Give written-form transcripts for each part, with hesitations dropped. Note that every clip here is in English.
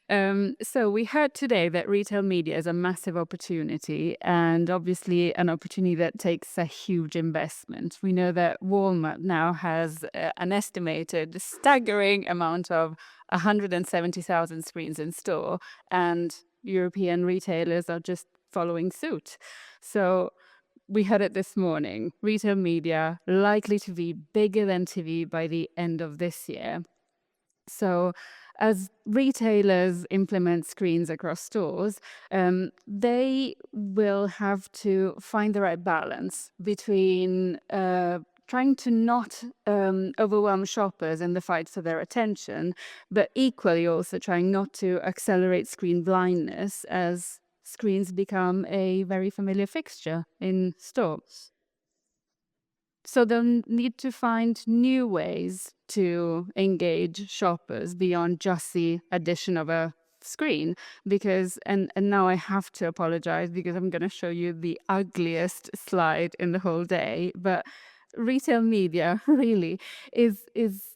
So we heard today that retail media is a massive opportunity and obviously an opportunity that takes a huge investment. We know that Walmart now has an estimated staggering amount of 170,000 screens in store, and European retailers are just following suit. So we heard it this morning. Retail media likely to be bigger than TV by the end of this year. So, as retailers implement screens across stores, they will have to find the right balance between trying to not overwhelm shoppers in the fight for their attention, but equally also trying not to accelerate screen blindness as screens become a very familiar fixture in stores. So they'll need to find new ways to engage shoppers beyond just the addition of a screen because and now I have to apologize because I'm going to show you the ugliest slide in the whole day, but retail media really is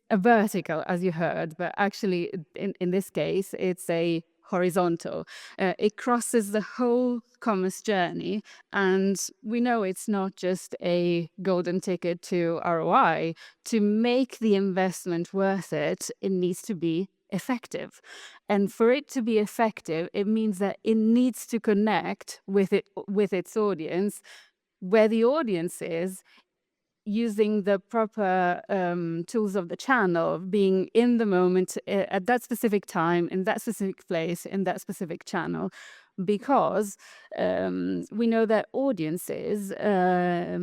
a vertical, as you heard, but actually in this case it's a horizontal. It crosses the whole commerce journey, and we know it's not just a golden ticket to ROI. To make the investment worth it, it needs to be effective. And for it to be effective, it means that it needs to connect with its audience, where the audience is using the proper tools of the channel, being in the moment at that specific time, in that specific place, in that specific channel, because we know that audiences are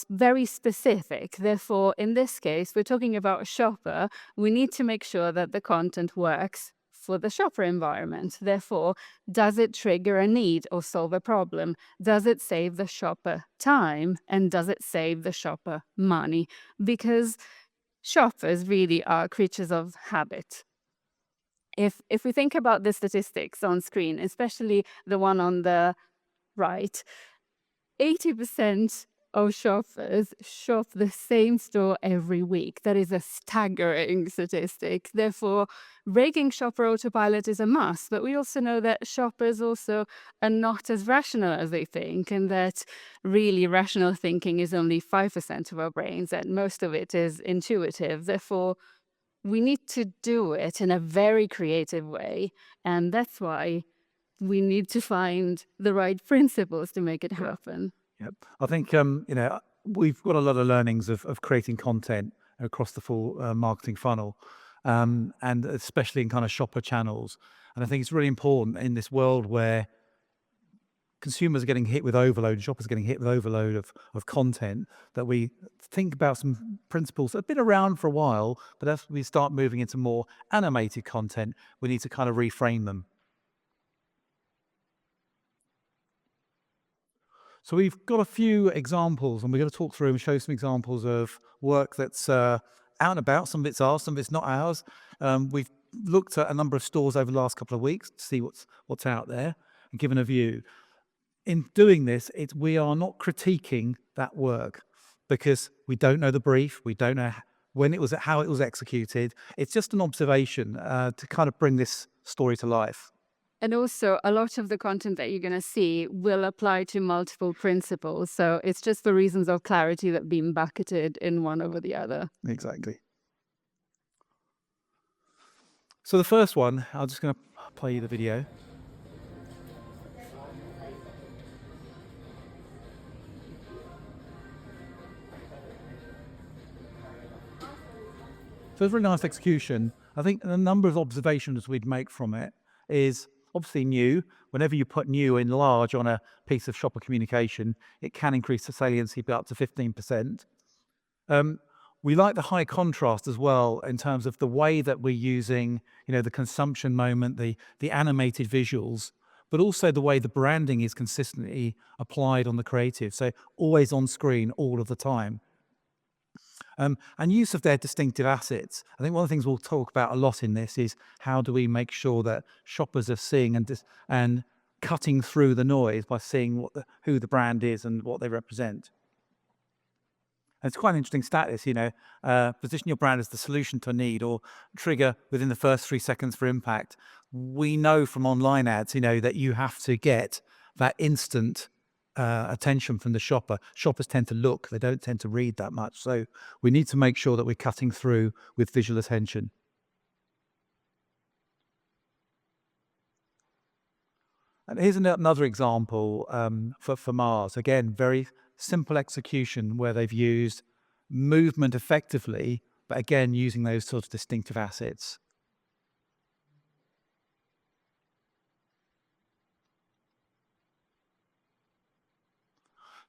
very specific. Therefore, in this case, we're talking about a shopper. We need to make sure that the content works for the shopper environment. Therefore, does it trigger a need or solve a problem? Does it save the shopper time? And does it save the shopper money? Because shoppers really are creatures of habit. If we think about the statistics on screen, especially the one on the right, 80% of shoppers shop the same store every week. That is a staggering statistic. Therefore, breaking shopper autopilot is a must. But we also know that shoppers also are not as rational as they think, and that really rational thinking is only 5% of our brains, and most of it is intuitive. Therefore, we need to do it in a very creative way. And that's why we need to find the right principles to make it happen. Yep. I think, we've got a lot of learnings of creating content across the full marketing funnel, and especially in kind of shopper channels. And I think it's really important in this world where consumers are getting hit with overload, shoppers are getting hit with overload of content, that we think about some principles that have been around for a while, but as we start moving into more animated content, we need to kind of reframe them. So we've got a few examples, and we're going to talk through and show some examples of work that's out and about. Some of it's ours, some of it's not ours. We've looked at a number of stores over the last couple of weeks to see what's out there and given a view. In doing this, we are not critiquing that work because we don't know the brief, we don't know how it was executed. It's just an observation to kind of bring this story to life. And also, a lot of the content that you're going to see will apply to multiple principles. So it's just for reasons of clarity that being bucketed in one over the other. Exactly. So the first one, I'm just going to play you the video. So it's really nice execution. I think the number of observations we'd make from it is obviously new. Whenever you put new in large on a piece of shopper communication, it can increase the saliency by up to 15%. We like the high contrast as well in terms of the way that we're using, the consumption moment, the animated visuals, but also the way the branding is consistently applied on the creative. So always on screen all of the time. And use of their distinctive assets. I think one of the things we'll talk about a lot in this is how do we make sure that shoppers are seeing and cutting through the noise by seeing who the brand is and what they represent. And it's quite an interesting stat, this, position your brand as the solution to a need or trigger within the first 3 seconds for impact. We know from online ads, that you have to get that instant attention from the shopper. Shoppers tend to look, they don't tend to read that much. So we need to make sure that we're cutting through with visual attention. And here's another example for Mars. Again, very simple execution where they've used movement effectively, but again, using those sorts of distinctive assets.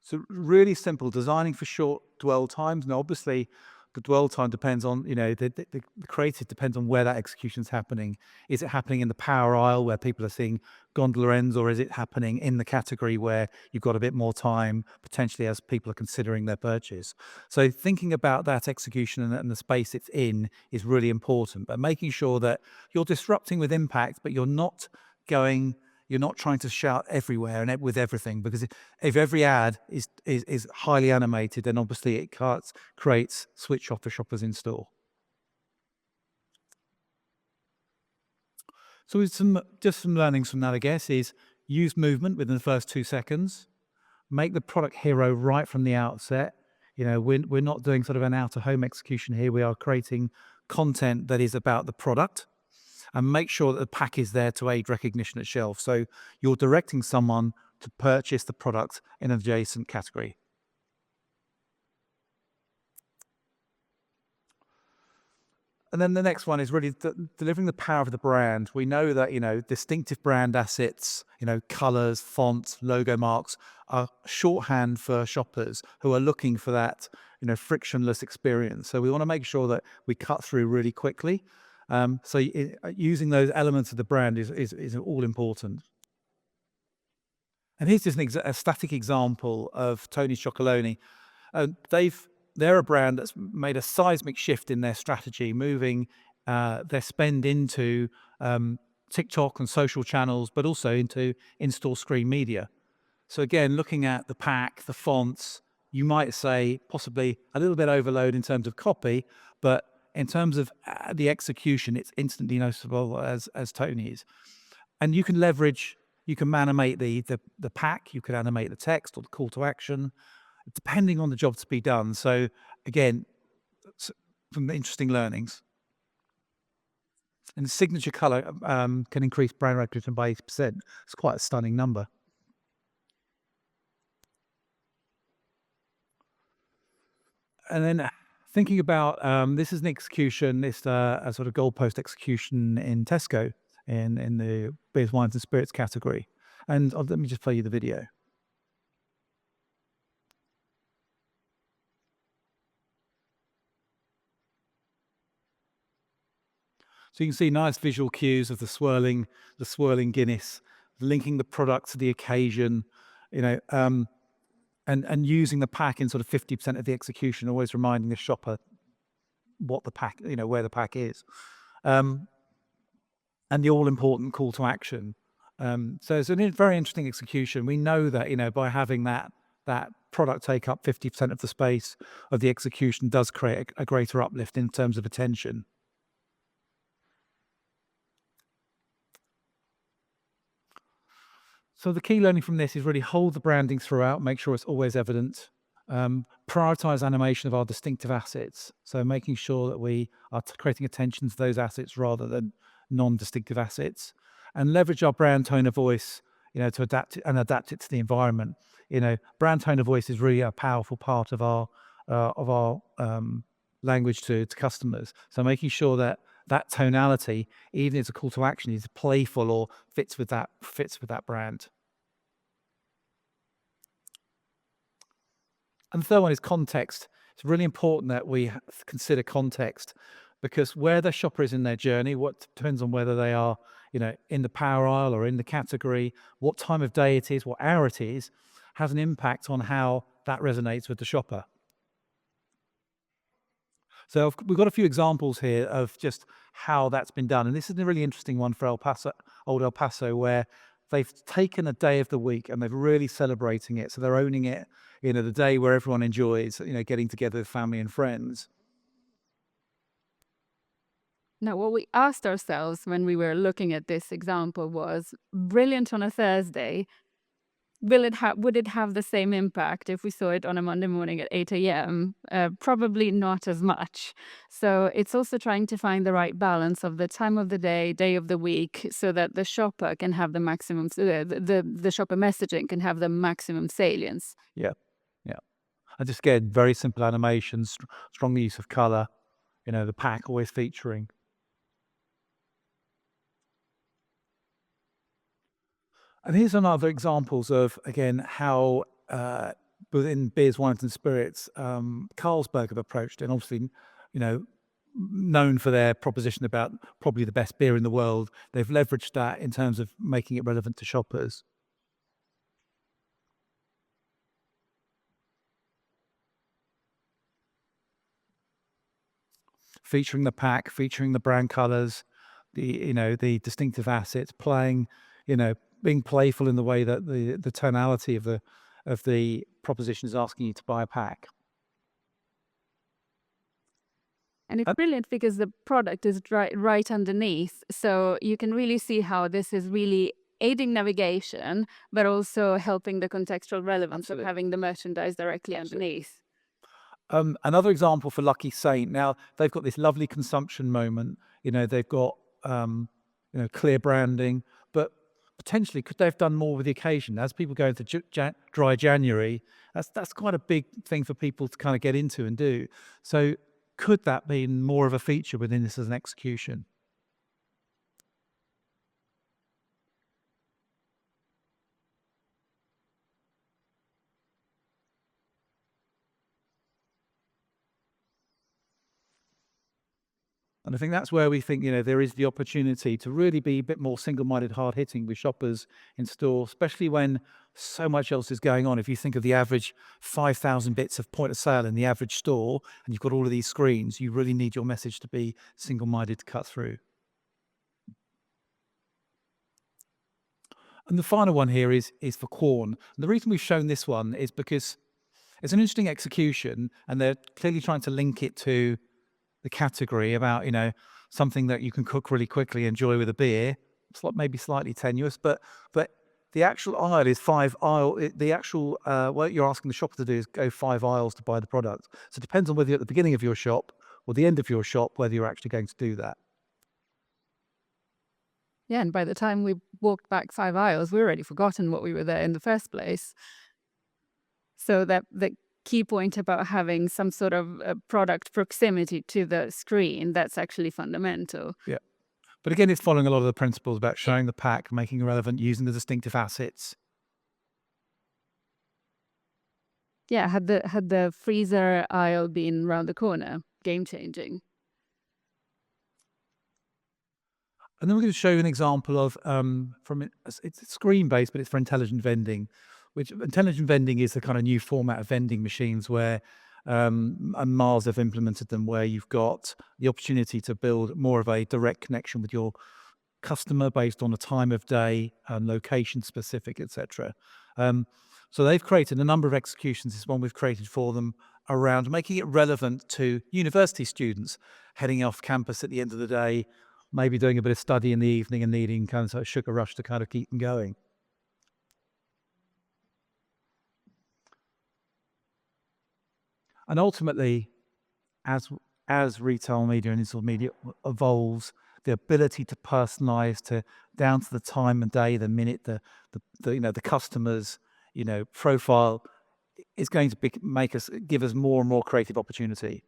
So really simple, designing for short dwell times. And obviously, the dwell time depends on, the creative depends on where that execution is happening. Is it happening in the power aisle where people are seeing gondola ends, or is it happening in the category where you've got a bit more time, potentially as people are considering their purchase? So thinking about that execution and the space it's in is really important, but making sure that you're disrupting with impact, but you're not trying to shout everywhere and with everything, because if every ad is highly animated, then obviously it creates switch off for shoppers in store. So some learnings from that, I guess, is use movement within the first 2 seconds, make the product hero right from the outset. We're not doing sort of an out-of-home execution here. We are creating content that is about the product, and make sure that the pack is there to aid recognition at shelf. So you're directing someone to purchase the product in an adjacent category. And then the next one is really delivering the power of the brand. We know that, distinctive brand assets, colors, fonts, logo marks are shorthand for shoppers who are looking for that, frictionless experience. So we want to make sure that we cut through really quickly. So using those elements of the brand is all important. And here's just a static example of Tony's Chocolonely. They're a brand that's made a seismic shift in their strategy, moving their spend into TikTok and social channels, but also into in-store screen media. So again, looking at the pack, the fonts, you might say possibly a little bit overload in terms of copy, but in terms of the execution, it's instantly noticeable as Tony's. And you can animate the pack, you can animate the text or the call to action, depending on the job to be done. So again, some interesting learnings. And the signature color can increase brand recognition by 80%. It's quite a stunning number. And then thinking about this is an execution, a sort of goalpost execution in Tesco in the beers, wines, and spirits category. And let me just play you the video. So you can see nice visual cues of the swirling Guinness, linking the product to the occasion, and using the pack in sort of 50% of the execution, always reminding the shopper what the pack, where the pack is, and the all-important call to action. So it's a very interesting execution. We know that by having that product take up 50% of the space of the execution does create a greater uplift in terms of attention. So the key learning from this is really hold the branding throughout, make sure it's always evident. Prioritize animation of our distinctive assets. So making sure that we are creating attention to those assets rather than non-distinctive assets, and leverage our brand tone of voice, to adapt it to the environment. Brand tone of voice is really a powerful part of our language to customers. So making sure that tonality, even as a call to action, is playful or fits with that brand. And the third one is context. It's really important that we consider context, because where the shopper is in their journey, what depends on whether they are, in the power aisle or in the category, what time of day it is, what hour it is, has an impact on how that resonates with the shopper. So we've got a few examples here of just how that's been done. And this is a really interesting one for Old El Paso, where they've taken a day of the week and they're really celebrating it. So they're owning it, the day where everyone enjoys, getting together with family and friends. Now, what we asked ourselves when we were looking at this example was, brilliant on a Thursday, would it have the same impact if we saw it on a Monday morning at 8 a.m.? Probably not as much. So it's also trying to find the right balance of the time of the day of the week, so that the shopper can have the maximum, the shopper messaging can have the maximum salience. Yeah, yeah. And just again, very simple animations, strong use of color. The pack always featuring. And here's another examples of, again, how within beers, wines and spirits, Carlsberg have approached it. And obviously, known for their proposition about probably the best beer in the world. They've leveraged that in terms of making it relevant to shoppers. Featuring the pack, featuring the brand colors, the distinctive assets, playing, being playful in the way that the tonality of the proposition is asking you to buy a pack. And it's brilliant because the product is right underneath. So you can really see how this is really aiding navigation, but also helping the contextual relevance of having the merchandise directly underneath. Another example for Lucky Saint. Now they've got this lovely consumption moment. They've got clear branding, but potentially could they have done more with the occasion? As people go into dry January, that's quite a big thing for people to kind of get into and do. So could that be more of a feature within this as an execution? And I think that's where we think, there is the opportunity to really be a bit more single-minded, hard-hitting with shoppers in store, especially when so much else is going on. If you think of the average 5,000 bits of point of sale in the average store, and you've got all of these screens, you really need your message to be single-minded to cut through. And the final one here is for Quorn. And the reason we've shown this one is because it's an interesting execution, and they're clearly trying to link it to the category about, something that you can cook really quickly, enjoy with a beer. It's maybe slightly tenuous, but the actual aisle is 5 aisle. The actual what you're asking the shopper to do is go 5 aisles to buy the product. So it depends on whether you're at the beginning of your shop or the end of your shop, whether you're actually going to do that. Yeah, and by the time we walked back 5 aisles, we'd already forgotten what we were there in the first place. So that the key point about having some sort of product proximity to the screen, that's actually fundamental. Yeah. But again, it's following a lot of the principles about showing the pack, making it relevant, using the distinctive assets. Yeah, had the freezer aisle been around the corner, game changing. And then we're going to show you an example of it's screen based, but it's for intelligent vending. Which intelligent vending is the kind of new format of vending machines where and Mars have implemented them, where you've got the opportunity to build more of a direct connection with your customer based on a time of day and location specific, etc. So they've created a number of executions. This one we've created for them around making it relevant to university students heading off campus at the end of the day, maybe doing a bit of study in the evening and needing kind of a sugar rush to kind of keep them going. And ultimately, as retail media and digital media evolves, the ability to personalize to down to the time and day, the minute, the customers, profile is going to give us more and more creative opportunity.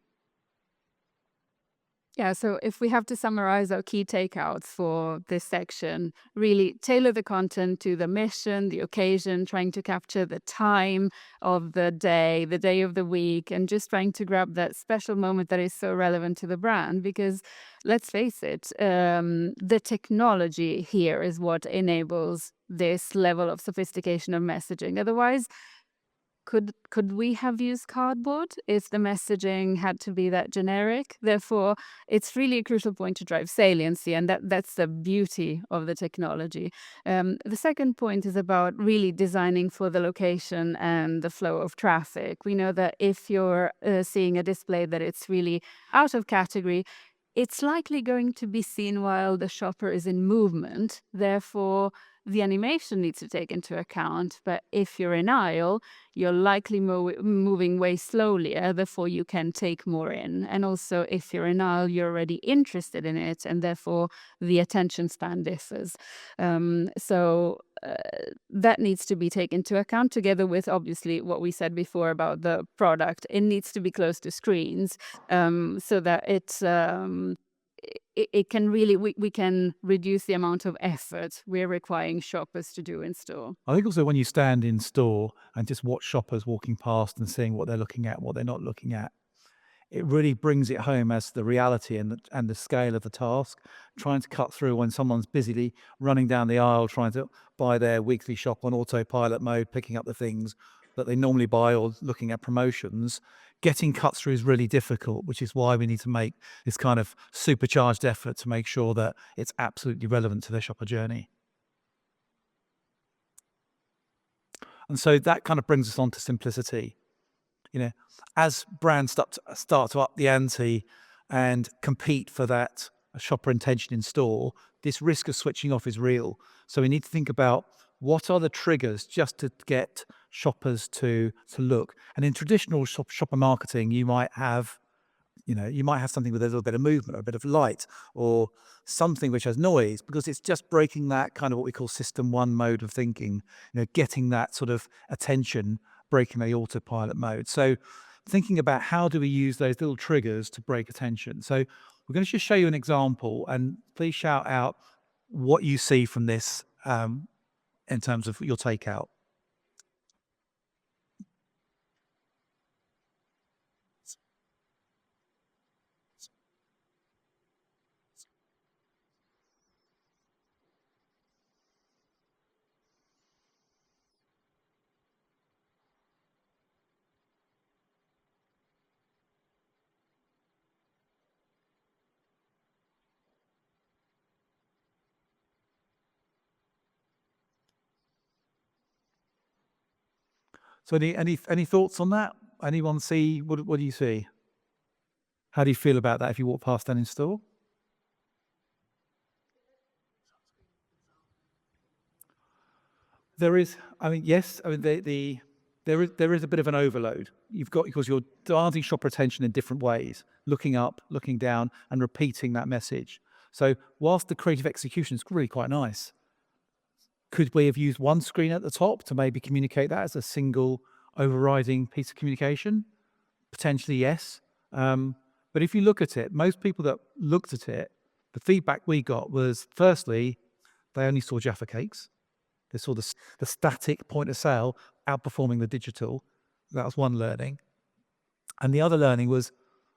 Yeah, so if we have to summarize our key takeouts for this section, really tailor the content to the mission, the occasion, trying to capture the time of the day of the week, and just trying to grab that special moment that is so relevant to the brand. Because let's face it, the technology here is what enables this level of sophistication of messaging. Otherwise, could we have used cardboard if the messaging had to be that generic? Therefore, it's really a crucial point to drive saliency, and that's the beauty of the technology. The second point is about really designing for the location and the flow of traffic. We know that if you're seeing a display that it's really out of category, it's likely going to be seen while the shopper is in movement. Therefore, the animation needs to take into account. But if you're in aisle, you're likely moving way slowly, therefore you can take more in. And also, if you're in aisle, you're already interested in it, and therefore the attention span differs. So that needs to be taken into account, together with obviously what we said before about the product. It needs to be close to screens, so that it can really, we can reduce the amount of effort we're requiring shoppers to do in store. I think also when you stand in store and just watch shoppers walking past and seeing what they're looking at, what they're not looking at, it really brings it home as the reality and the scale of the task. Trying to cut through when someone's busily running down the aisle trying to buy their weekly shop on autopilot mode, picking up the things that they normally buy, or looking at promotions. Getting cut through is really difficult, which is why we need to make this kind of supercharged effort to make sure that it's absolutely relevant to their shopper journey. And so that kind of brings us on to simplicity. As brands start to up the ante and compete for that shopper intention in store, this risk of switching off is real. So we need to think about what are the triggers just to get shoppers to look. And in traditional shopper marketing, you might have something with a little bit of movement or a bit of light, or something which has noise, because it's just breaking that kind of what we call system one mode of thinking, getting that sort of attention, breaking the autopilot mode. So thinking about how do we use those little triggers to break attention. So we're going to just show you an example, and please shout out what you see from this in terms of your takeout. So any thoughts on that? Anyone see, what do you see? How do you feel about that if you walk past that in store? There is, yes, there is a bit of an overload. Because you're demanding shopper attention in different ways, looking up, looking down, and repeating that message. So whilst the creative execution is really quite nice, could we have used one screen at the top to maybe communicate that as a single overriding piece of communication? Potentially, yes. But if you look at it, most people that looked at it, the feedback we got was, firstly, they only saw Jaffa Cakes. They saw the static point of sale outperforming the digital. That was one learning. And the other learning was,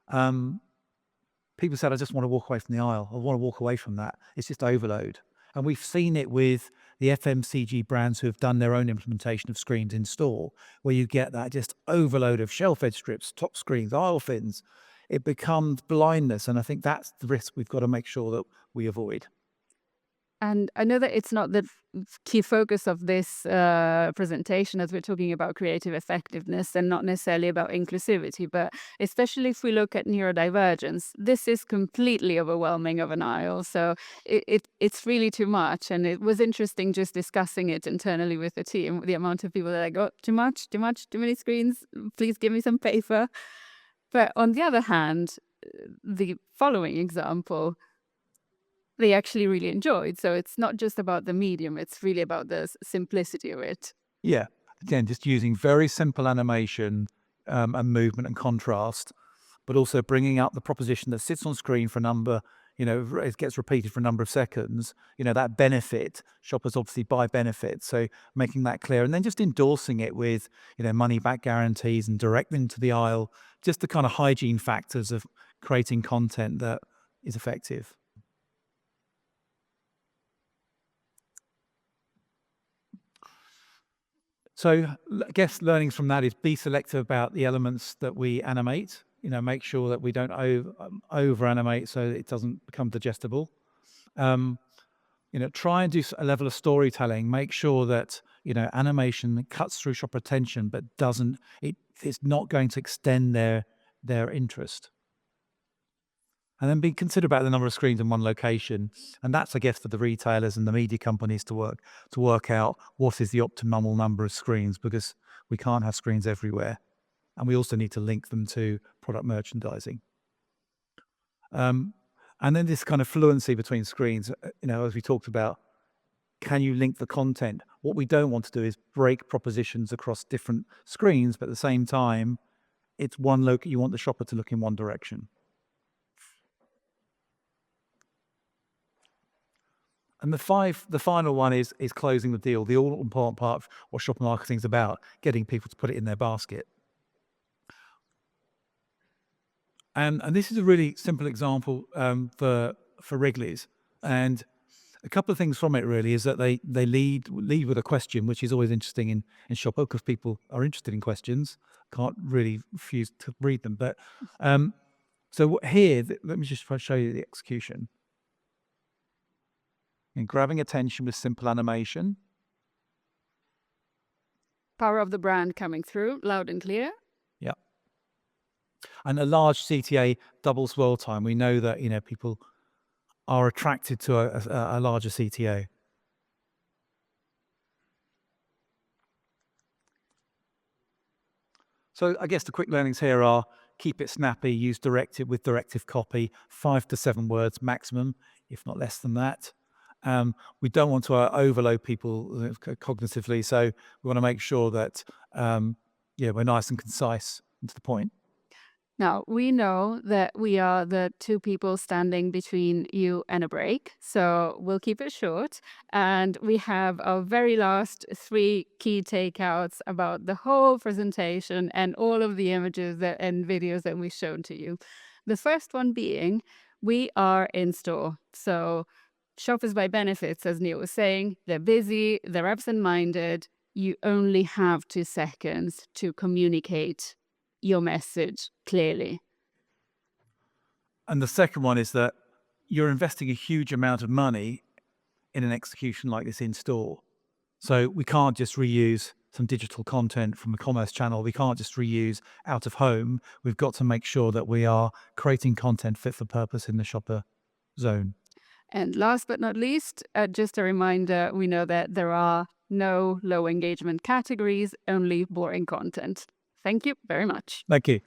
people said, I just want to walk away from the aisle. I want to walk away from that. It's just overload. And we've seen it with the FMCG brands who have done their own implementation of screens in store, where you get that just overload of shelf edge strips, top screens, aisle fins. It becomes blindness. And I think that's the risk we've got to make sure that we avoid. And I know that it's not the key focus of this presentation, as we're talking about creative effectiveness and not necessarily about inclusivity, but especially if we look at neurodivergence, this is completely overwhelming of an aisle. So it's really too much. And it was interesting just discussing it internally with the team, the amount of people that I got, too many screens, please give me some paper. But on the other hand, the following example, they actually really enjoyed. So it's not just about the medium, it's really about the simplicity of it. Yeah. Again, just using very simple animation and movement and contrast, but also bringing up the proposition that sits on screen for a number, it gets repeated for a number of seconds, that benefit. Shoppers obviously buy benefits. So making that clear, and then just endorsing it with, money back guarantees and directing to the aisle, just the kind of hygiene factors of creating content that is effective. So I guess learnings from that is be selective about the elements that we animate. Make sure that we don't over animate so that it doesn't become digestible. Try and do a level of storytelling. Make sure that animation cuts through shopper attention, but it's not going to extend their interest. And then be considerate about the number of screens in one location. And that's, I guess, for the retailers and the media companies to work out what is the optimal number of screens, because we can't have screens everywhere. And we also need to link them to product merchandising. And then this kind of fluency between screens, as we talked about, can you link the content? What we don't want to do is break propositions across different screens, but at the same time, it's one look. You want the shopper to look in one direction. And the final one is closing the deal. The all important part of what shopper marketing is about, getting people to put it in their basket. And this is a really simple example for Wrigley's. And a couple of things from it really is that they lead with a question, which is always interesting in shopper, because people are interested in questions. Can't really refuse to read them. But so here, let me just show you the execution. And grabbing attention with simple animation. Power of the brand coming through loud and clear. Yeah. And a large CTA doubles dwell time. We know that people are attracted to a larger CTA. So I guess the quick learnings here are: keep it snappy, use directive copy, 5 to 7 words maximum, if not less than that. We don't want to overload people cognitively, so we want to make sure that we're nice and concise and to the point. Now, we know that we are the two people standing between you and a break, so we'll keep it short. And we have our very last 3 key takeouts about the whole presentation and all of the images and videos that we've shown to you. The first one being, we are in store. So shoppers buy benefits, as Neil was saying. They're busy, they're absent-minded. You only have 2 seconds to communicate your message clearly. And the second one is that you're investing a huge amount of money in an execution like this in store. So we can't just reuse some digital content from a commerce channel. We can't just reuse out of home. We've got to make sure that we are creating content fit for purpose in the shopper zone. And last but not least, just a reminder, we know that there are no low engagement categories, only boring content. Thank you very much. Thank you.